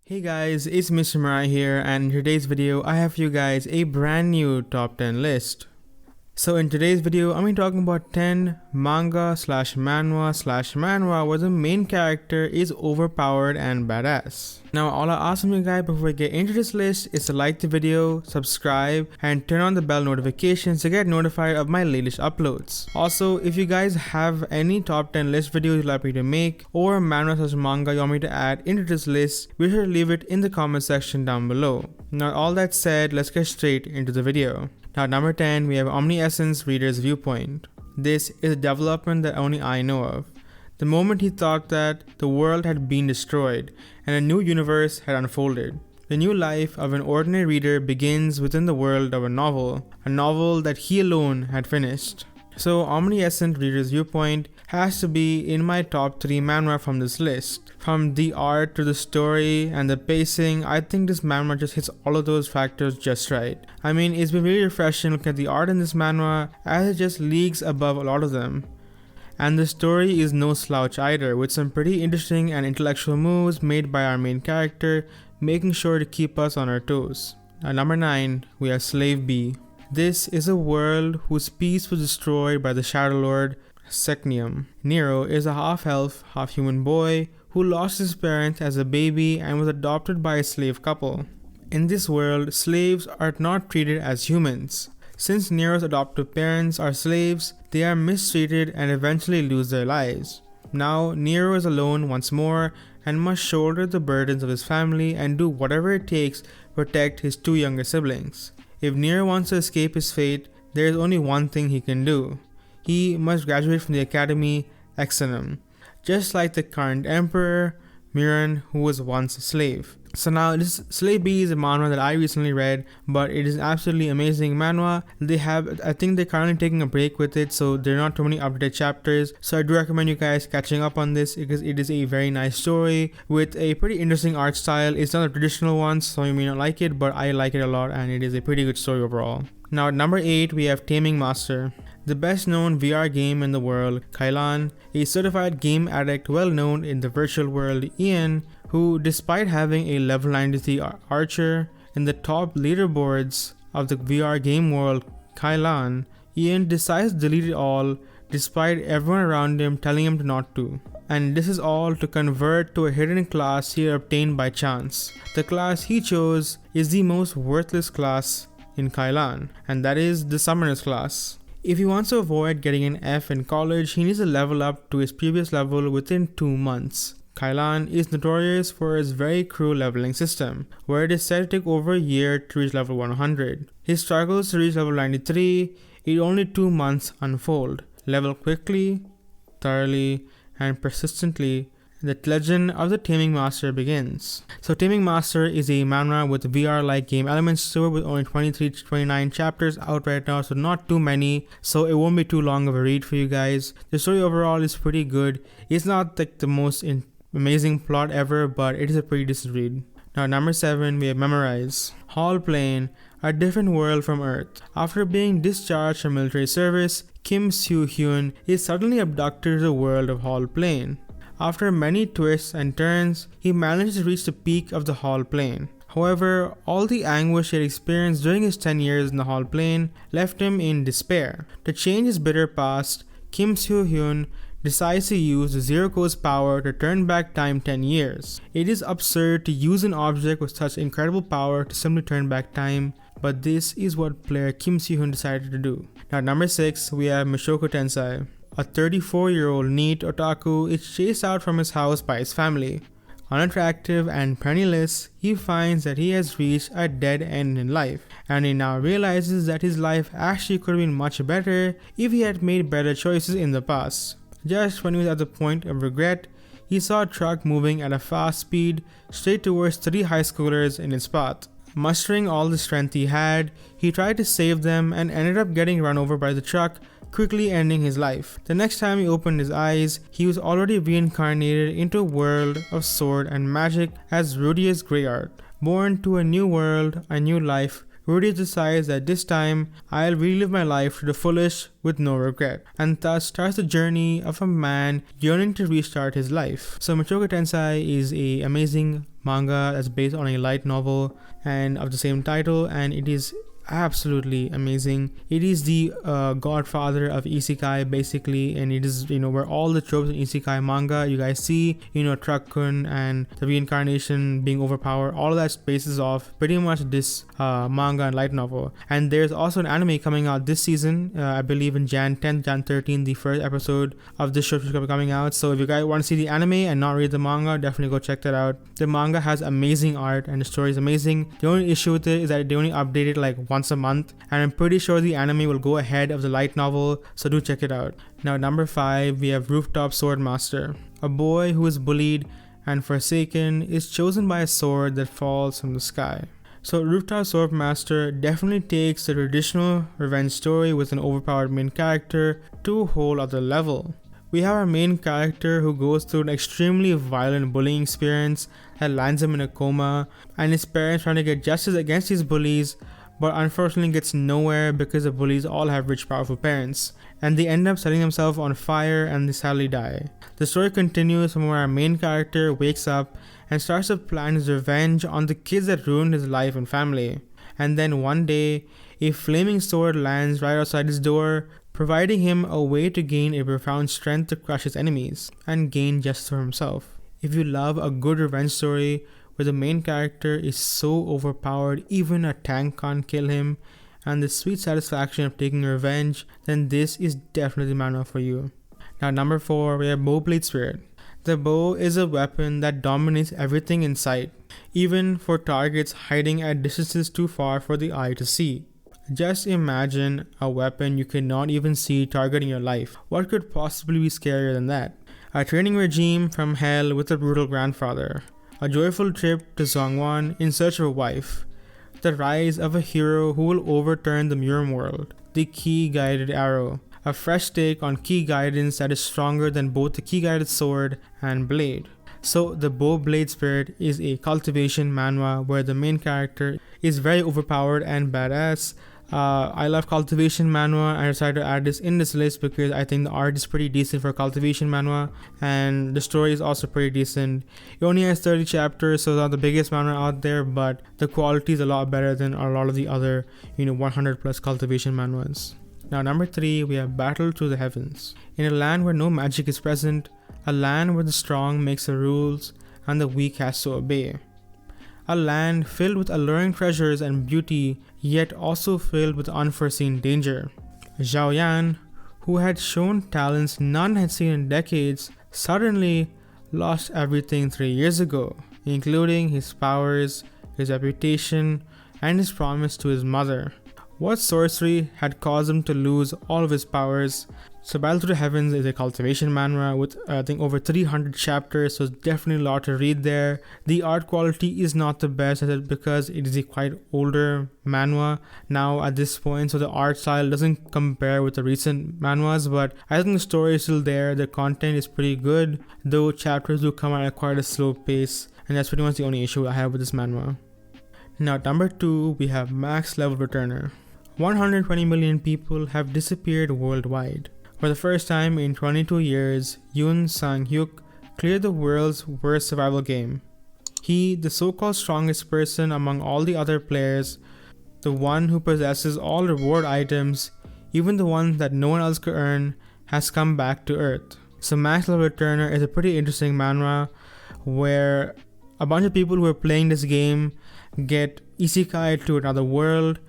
Hey guys, it's Mr. Miraie here, and in today's video I have for you guys a brand new top 10 list. So in today's video I'm going to be talking about 10 manga slash manhwa where the main character is overpowered and badass. Now all I ask from you guys before we get into this list is to like the video, subscribe, and turn on the bell notifications to get notified of my latest uploads. Also, if you guys have any top 10 list videos you'd like me to make or manhwa slash manga you want me to add into this list, be sure to leave it in the comment section down below. Now all that said, let's get straight into the video. Now number 10, we have Omniscient Reader's Viewpoint. This is a development that only I know of. The moment he thought that the world had been destroyed and a new universe had unfolded. The new life of an ordinary reader begins within the world of a novel that he alone had finished. So Omniscient Reader's Viewpoint has to be in my top 3 manhwa from this list. From the art to the story and the pacing, I think this manhwa just hits all of those factors just right. I mean, it's been really refreshing looking at the art in this manhwa as it just leagues above a lot of them. And the story is no slouch either, with some pretty interesting and intellectual moves made by our main character, making sure to keep us on our toes. Now number 9, we have Slave B. This is a world whose peace was destroyed by the Shadow Lord Seknium. Nero is a half-elf, half-human boy who lost his parents as a baby and was adopted by a slave couple. In this world, slaves are not treated as humans. Since Nero's adoptive parents are slaves, they are mistreated and eventually lose their lives. Now, Nero is alone once more and must shoulder the burdens of his family and do whatever it takes to protect his 2 younger siblings. If Nero wants to escape his fate, there is only one thing he can do. He must graduate from the Academy Exenum, just like the current emperor, Miraie, who was once a slave. So now this Slave B is a manhwa that I recently read, but it is absolutely amazing manhwa. I think they're currently taking a break with it, so there are not too many updated chapters. So I do recommend you guys catching up on this because it is a very nice story with a pretty interesting art style. It's not a traditional one, so you may not like it, but I like it a lot and it is a pretty good story overall. Now at number 8, we have Taming Master. The best known VR game in the world, Kailan, a certified game addict well known in the virtual world, Ian, who despite having a level 93 archer in the top leaderboards of the VR game world, Kailan, Ian decides to delete it all despite everyone around him telling him not to. And this is all to convert to a hidden class he obtained by chance. The class he chose is the most worthless class in Kailan, and that is the Summoner's class. If he wants to avoid getting an F in college, he needs to level up to his previous level within 2 months. Kailan is notorious for his very cruel leveling system, where it is said to take over a year to reach level 100. His struggles to reach level 93 in only 2 months unfold. Level quickly, thoroughly, and persistently. The legend of the Taming Master begins. So Taming Master is a manhwa with VR-like game elements to it, with only 23 to 29 chapters out right now, so not too many, so it won't be too long of a read for you guys. The story overall is pretty good. It's not like the most amazing plot ever, but it is a pretty decent read. Now number 7, we have Memorize. Hall Plane, a different world from Earth. After being discharged from military service, Kim Soo-hyun is suddenly abducted to the world of Hall Plane. After many twists and turns, he managed to reach the peak of the Hall Plane. However, all the anguish he had experienced during his 10 years in the Hall Plane left him in despair. To change his bitter past, Kim Soo-hyun decides to use the Zero Code's power to turn back time 10 years. It is absurd to use an object with such incredible power to simply turn back time, but this is what player Kim Soo-hyun decided to do. Now number 6, we have Mushoku Tensei. A 34-year-old NEET otaku is chased out from his house by his family. Unattractive and penniless, he finds that he has reached a dead end in life, and he now realizes that his life actually could have been much better if he had made better choices in the past. Just when he was at the point of regret, he saw a truck moving at a fast speed straight towards 3 high schoolers in its path. Mustering all the strength he had, he tried to save them and ended up getting run over by the truck, quickly ending his life. The next time he opened his eyes, he was already reincarnated into a world of sword and magic as Rudius Greyart. Born to a new world, a new life, Rudius decides that this time, I'll relive my life to the fullest with no regret, and thus starts the journey of a man yearning to restart his life. So Mushoku Tensei is an amazing manga that's based on a light novel and of the same title, and it is absolutely amazing. It is the godfather of isekai basically, and it is, where all the tropes in isekai manga you guys see, Truck-kun and the reincarnation being overpowered, all of that bases off pretty much this manga and light novel. And there's also an anime coming out this season, I believe in Jan 10th, Jan 13th, the first episode of this show is coming out. So if you guys want to see the anime and not read the manga, definitely go check that out. The manga has amazing art and the story is amazing. The only issue with it is that they only update it like once a month, and I'm pretty sure the anime will go ahead of the light novel, so do check it out. Now number 5, we have Rooftop Swordmaster. A boy who is bullied and forsaken is chosen by a sword that falls from the sky. So Rooftop Swordmaster definitely takes the traditional revenge story with an overpowered main character to a whole other level. We have our main character who goes through an extremely violent bullying experience that lands him in a coma, and his parents trying to get justice against these bullies, but unfortunately gets nowhere because the bullies all have rich, powerful parents, and they end up setting themselves on fire and they sadly die. The story continues from where our main character wakes up and starts to plan his revenge on the kids that ruined his life and family. And then one day, a flaming sword lands right outside his door, providing him a way to gain a profound strength to crush his enemies and gain justice for himself. If you love a good revenge story where the main character is so overpowered even a tank can't kill him, and the sweet satisfaction of taking revenge, then this is definitely the manhwa for you. Now number 4, we have Bowblade Spirit. The bow is a weapon that dominates everything in sight, even for targets hiding at distances too far for the eye to see. Just imagine a weapon you cannot even see targeting your life. What could possibly be scarier than that? A training regime from hell with a brutal grandfather. A joyful trip to Zhongwan in search of a wife. The rise of a hero who will overturn the Murim world. The key guided arrow. A fresh take on key guidance that is stronger than both the key guided sword and blade. So the Bowblade Spirit is a cultivation manhwa where the main character is very overpowered and badass. I love cultivation manhwa. I decided to add this in this list because I think the art is pretty decent for cultivation manhwa, and the story is also pretty decent. It only has 30 chapters, so it's not the biggest manhwa out there, but the quality is a lot better than a lot of the other 100 plus cultivation manhwas. Now number 3, we have Battle to the Heavens. In a land where no magic is present, a land where the strong makes the rules and the weak has to obey. A land filled with alluring treasures and beauty, yet also filled with unforeseen danger. Zhao Yan, who had shown talents none had seen in decades, suddenly lost everything 3 years ago, including his powers, his reputation, and his promise to his mother. What sorcery had caused him to lose all of his powers? So Battle to the Heavens is a cultivation manhwa with I think over 300 chapters, so it's definitely a lot to read there. The art quality is not the best because it is a quite older manhwa now at this point, so the art style doesn't compare with the recent manhwas, but I think the story is still there. The content is pretty good, though chapters do come out at quite a slow pace, and that's pretty much the only issue I have with this manhwa. Now number 2, we have Max Level Returner. 120 million people have disappeared worldwide. For the first time in 22 years, Yoon Sang-hyuk cleared the world's worst survival game. He, the so-called strongest person among all the other players, the one who possesses all reward items, even the ones that no one else could earn, has come back to Earth. So Max Level Returner is a pretty interesting manhwa where a bunch of people who are playing this game get isekai to another world,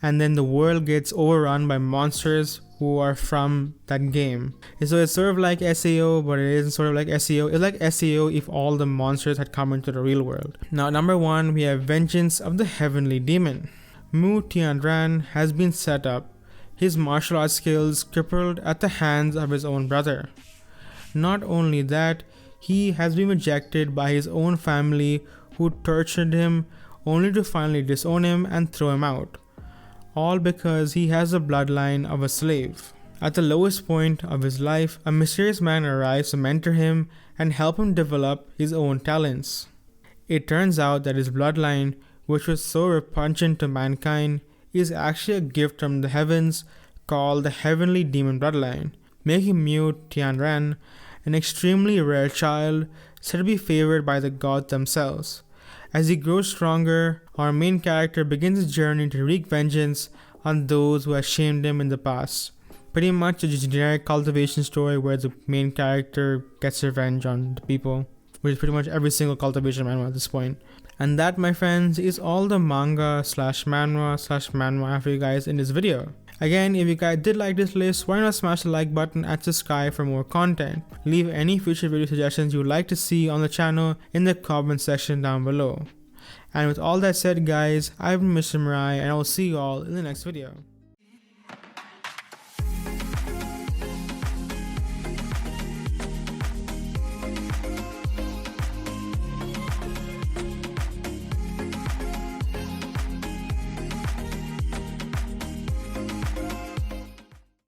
and then the world gets overrun by monsters who are from that game. And so it's sort of like SAO, but it isn't sort of like SEO. It's like SEO if all the monsters had come into the real world. Now number 1, we have Vengeance of the Heavenly Demon. Mu Tianran has been set up, his martial arts skills crippled at the hands of his own brother. Not only that, he has been rejected by his own family who tortured him only to finally disown him and throw him out. All because he has the bloodline of a slave. At the lowest point of his life, a mysterious man arrives to mentor him and help him develop his own talents. It turns out that his bloodline, which was so repugnant to mankind, is actually a gift from the heavens called the Heavenly Demon Bloodline, making Mu Tianran an extremely rare child said to be favored by the gods themselves. As he grows stronger, our main character begins his journey to wreak vengeance on those who have shamed him in the past. Pretty much a generic cultivation story where the main character gets revenge on the people, which is pretty much every single cultivation manhwa at this point. And that, my friends, is all the manga slash manhwa slash manhwa I have for you guys in this video. Again, if you guys did like this list, why not smash the like button and subscribe for more content. Leave any future video suggestions you would like to see on the channel in the comment section down below. And with all that said guys, I've been Mr. Miraie and I will see you all in the next video.